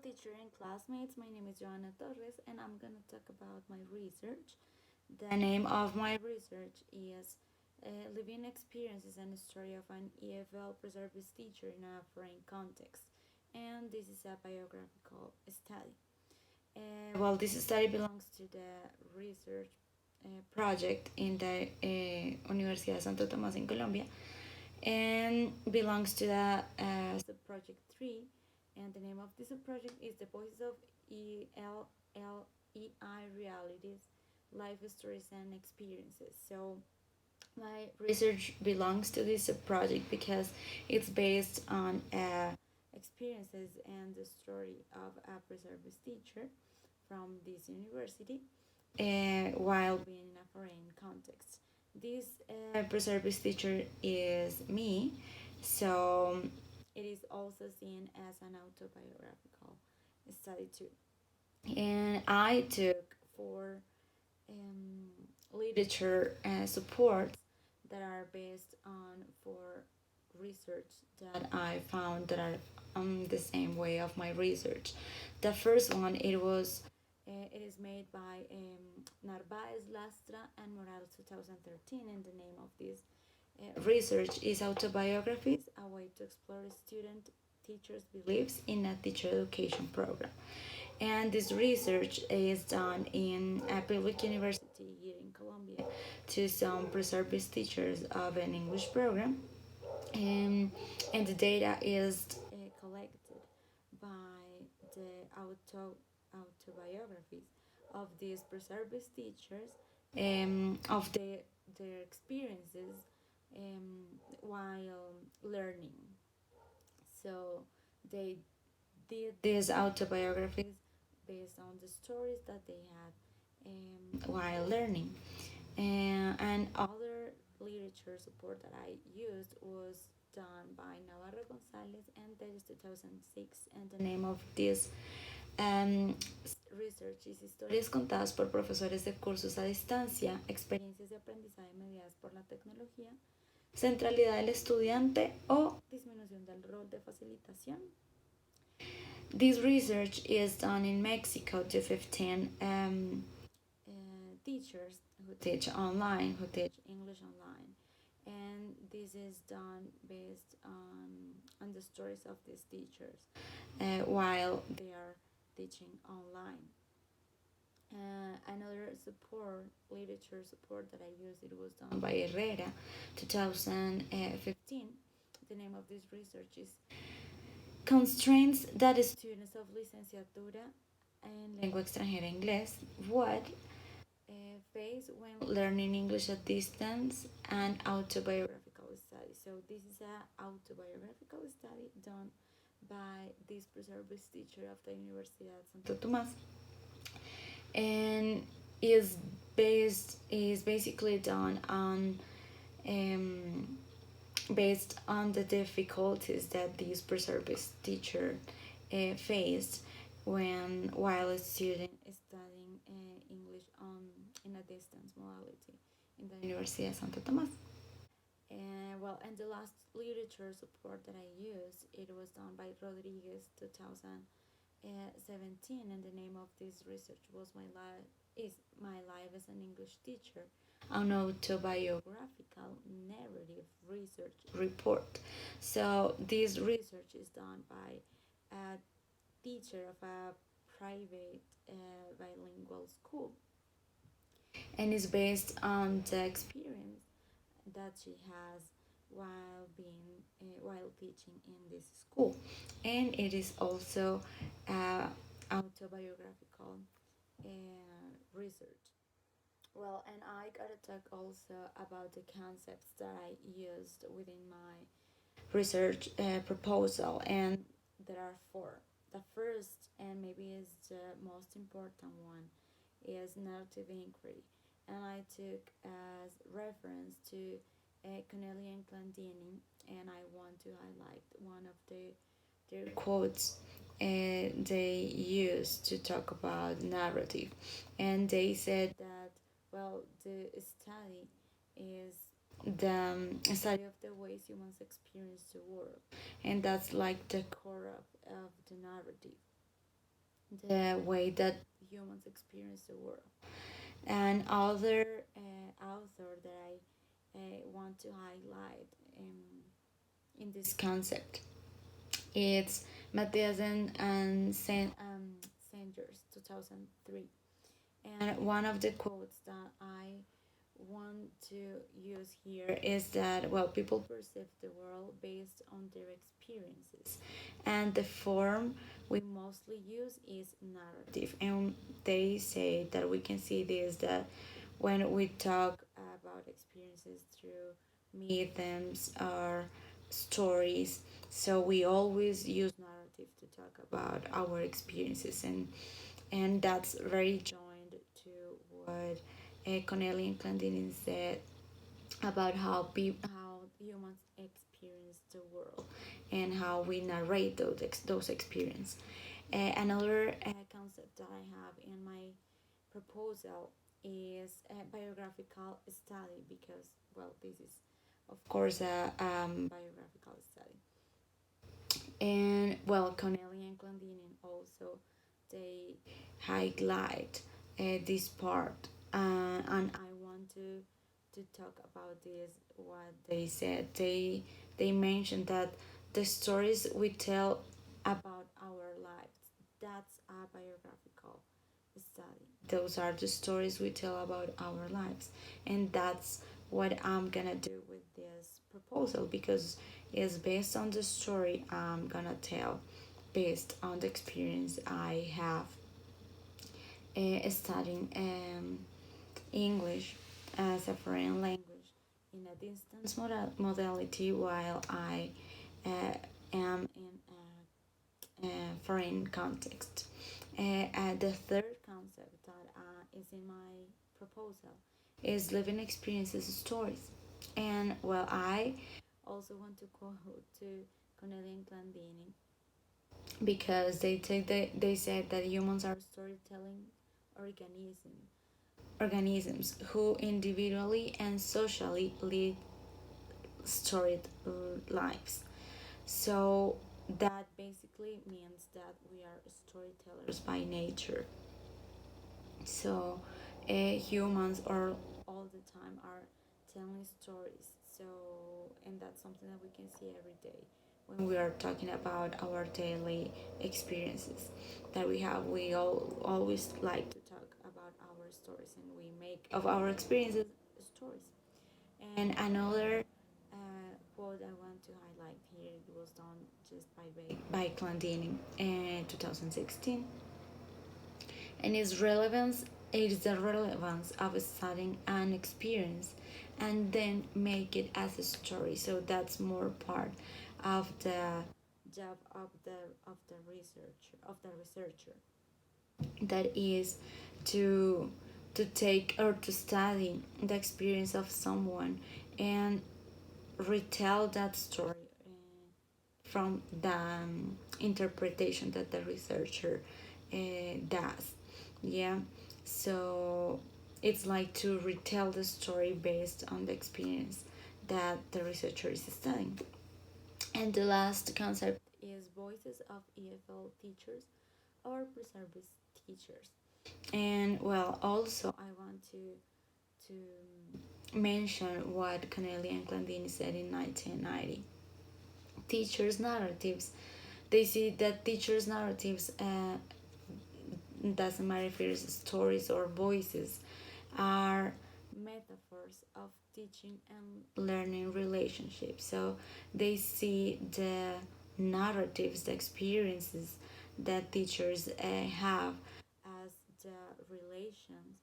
teacher and classmates. My name is Joanna Torres, and I'm gonna talk about my research. The name of my research is Living Experiences and Story of an EFL Preservist Teacher in a Foreign Context. And this is a biographical study. This study belongs to the research project in the Universidad de Santo Tomás in Colombia and belongs to the subproject 3, and the name of this subproject is the Voices of ELLEI Realities, Life Stories and Experiences. So my research belongs to this subproject because it's based on experiences and the story of a preservist teacher from this university while being in a foreign context. This preservist teacher is me, so it is also seen as an autobiographical study too. And I took four literature supports that are based on four research that I found that are on the same way of my research. The first one it is made by Narvaez, Lastra, and Morales 2013, and the name of this research is Autobiographies: A Way to Explore Student Teachers' Beliefs in a Teacher Education Program. And this research is done in a public university here in Colombia to some preservist teachers of an English program. And the data is collected by the autobiographies of these preservist teachers, of their experiences while learning. So they did these autobiographies based on the stories that they had while learning. And other literature support that I used was done by Navarro Gonzalez and Telles 2006, and the name of this um, research is Historias contadas por profesores de cursos a distancia, experiencias de aprendizaje mediadas por la tecnología, centralidad del estudiante o disminución del rol de facilitación. This research is done in Mexico to 15 teachers who teach online, who teach English online. And this is done based on the stories of these teachers while they are teaching online. Another literature support that I used, it was done by Herrera, 2015. The name of this research is Constraints that students of licenciatura en lengua extranjera inglés would face when learning English at distance, and autobiographical study. So this is an autobiographical study done by this preservist teacher of the Universidad Santo Tomás, and is basically done on based on the difficulties that this preservist teacher faced while a student is studying English in a distance modality in the University of Santo Tomas. And the last literature support that I used, it was done by Rodriguez 2017, and the name of this research was My Life as an English Teacher, an autobiographical narrative research report. So this research is done by a teacher of a private bilingual school, and is based on the experience that she has while teaching in this school, and it is also autobiographical research. And I gotta talk also about the concepts that I used within my research proposal, and there are four. The first, and maybe is the most important one, is narrative inquiry, and I took as reference to Connelly and Clandini, and I want to highlight one of their quotes they used to talk about narrative, and they said that the study is the study of the ways humans experience the world, and that's like the core of the narrative. the way that humans experience the world. And other author that I want to highlight in this concept, it's Matthiasen and Sanders, 2003. And one of the quotes that I want to use here is that, well, people perceive the world based on their experiences, and the form we mostly use is narrative. And they say that we can see this, that when we talk about experiences through myths or stories, so we always use narrative to talk about our experiences, and that's very joined to what Connelly and Clandini said about how humans experience the world and how we narrate those experiences. Another concept that I have in my proposal is a biographical study, because, well, this is of course a biographical study. And, well, Connelly and Clandinin also, they highlight this part, and I want to talk about this. What they said, they mentioned that the stories we tell about our lives, that's a biographical study. Those are the stories we tell about our lives, and that's what I'm gonna do with this proposal, because it's based on the story I'm gonna tell, based on the experience I have studying English as a foreign language in a distance modality, while I uh, am in a foreign context. The third concept that is in my proposal is living experiences stories. And, well, I also want to quote to Connelly and Clandini, because they said that humans are storytelling organisms who individually and socially lead storied lives. So that basically means that we are storytellers by nature. So humans are all the time are telling stories. So, and that's something that we can see every day when we are talking about our daily experiences that we have. We all always like to talk about our stories, and we make of our experiences stories. And another quote I want to highlight here, it was done just by Clandini in 2016, and its relevance is the relevance of studying an experience and then make it as a story. So that's more part of the job of the researcher, that is to take or to study the experience of someone and retell that story from the interpretation that the researcher does. Yeah, so it's like to retell the story based on the experience that the researcher is studying. And the last concept is voices of EFL teachers or pre-service teachers. And, well, also I want to mention what Connelly and Clandini said in 1990. Teachers' narratives. They see that teachers' narratives, doesn't matter if it's stories or voices, are metaphors of teaching and learning relationships. So they see the narratives, the experiences that teachers have as the relations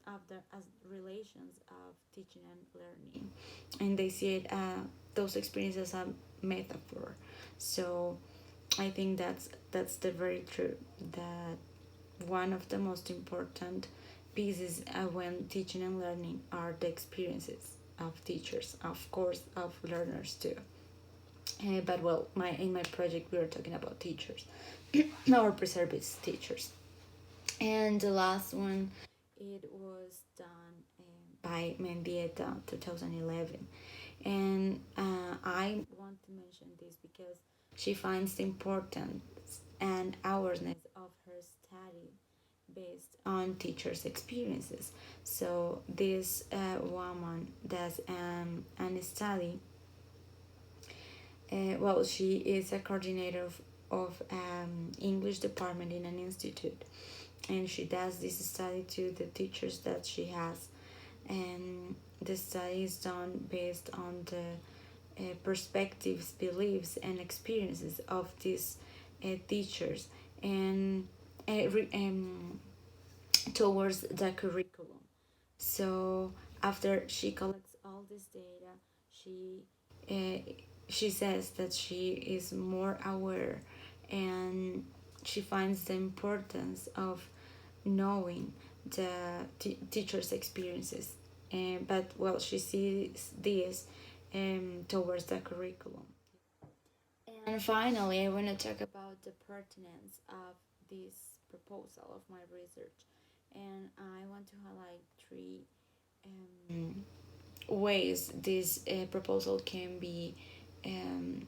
of the as relations of teaching and learning, and they see it those experiences as a metaphor. So I think that's the very true, that one of the most important pieces when teaching and learning are the experiences of teachers, of course, of learners too. But, well, my in my project we are talking about teachers, or pre-service teachers. And the last one, it was done by Mendieta 2011. And I want to mention this because she finds the importance and awareness are studied based on teachers' experiences. So this woman does an study. Well, she is a coordinator of English department in an institute, and she does this study to the teachers that she has, and the study is done based on the perspectives, beliefs, and experiences of these teachers, and towards the curriculum. So after she collects all this data, she uh, she says that she is more aware, and she finds the importance of knowing the teacher's experiences. But well, she sees this towards the curriculum. And finally, I want to talk about the pertinence of this proposal of my research. And I want to highlight three um, ways this proposal can be um,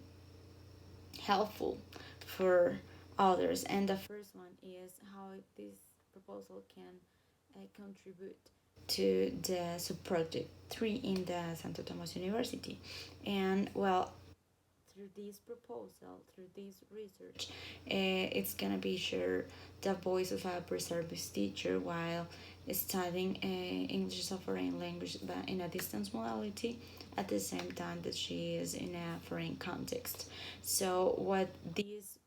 helpful for others. And the first one is how this proposal can contribute to the subproject 3 in the Santo Tomas University. And well, through this proposal, through this research, it's gonna be share the voice of a pre-service teacher while studying English as a foreign language, but in a distance modality at the same time that she is in a foreign context. So what this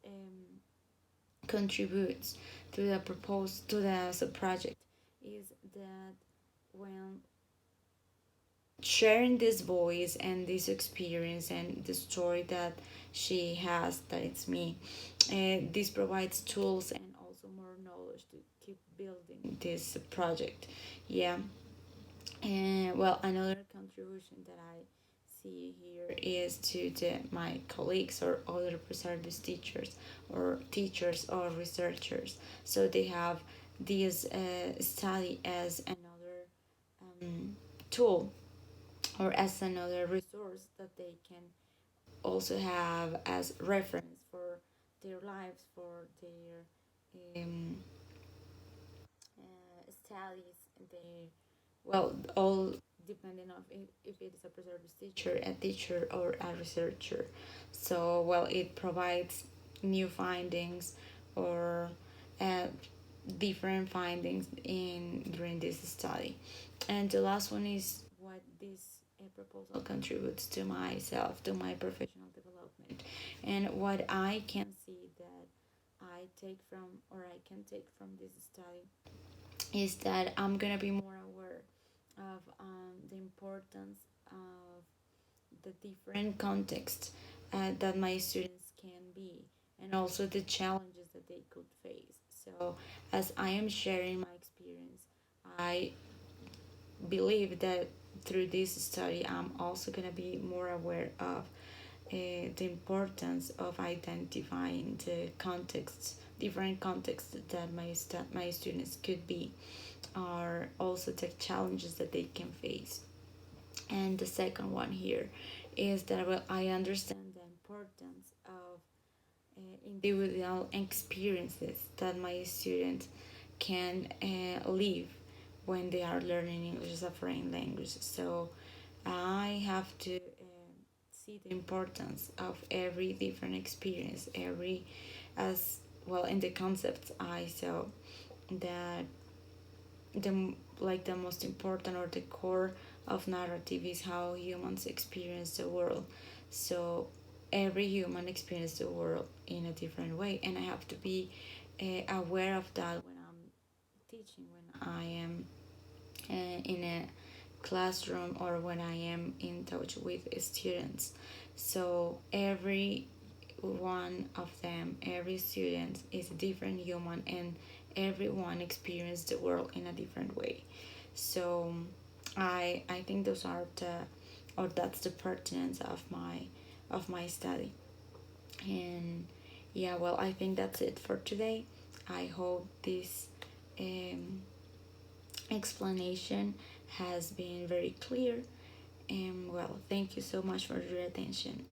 contributes to the proposed to the sub project is that when sharing this voice and this experience and the story that she has, that it's me, this provides tools and also more knowledge to keep building this project. Yeah. And well, another contribution that I see here is to my colleagues or other service teachers or researchers. So they have this study as another tool or as another resource that they can also have as reference for their lives, for their studies, their well, all depending on if it is a preservist teacher, a teacher, or a researcher. So well, it provides new findings or uh, different findings in during this study. And the last one is what this proposal contributes to myself, to my professional development, and what I can see that I take from or I can take from this study is that I'm gonna be more aware of the importance of the different contexts that my students can be, and also the challenges that they could face. So, as I am sharing my experience, I believe that through this study, I'm also gonna be more aware of the importance of identifying the contexts, different contexts that my students could be, are also the challenges that they can face. And the second one here is that I understand the importance of individual experiences that my students can live when they are learning English as a foreign language. So I have to see the importance of every different experience, every as well in the concepts I saw that the most important or the core of narrative is how humans experience the world. So every human experiences the world in a different way, and I have to be aware of that when I'm teaching, when I am in a classroom, or when I am in touch with students. So every one of them, every student is a different human, and everyone experiences the world in a different way. So I think those are the or that's the pertinence of my study. And yeah, well, I think that's it for today. I hope this um, explanation has been very clear. And well, thank you so much for your attention.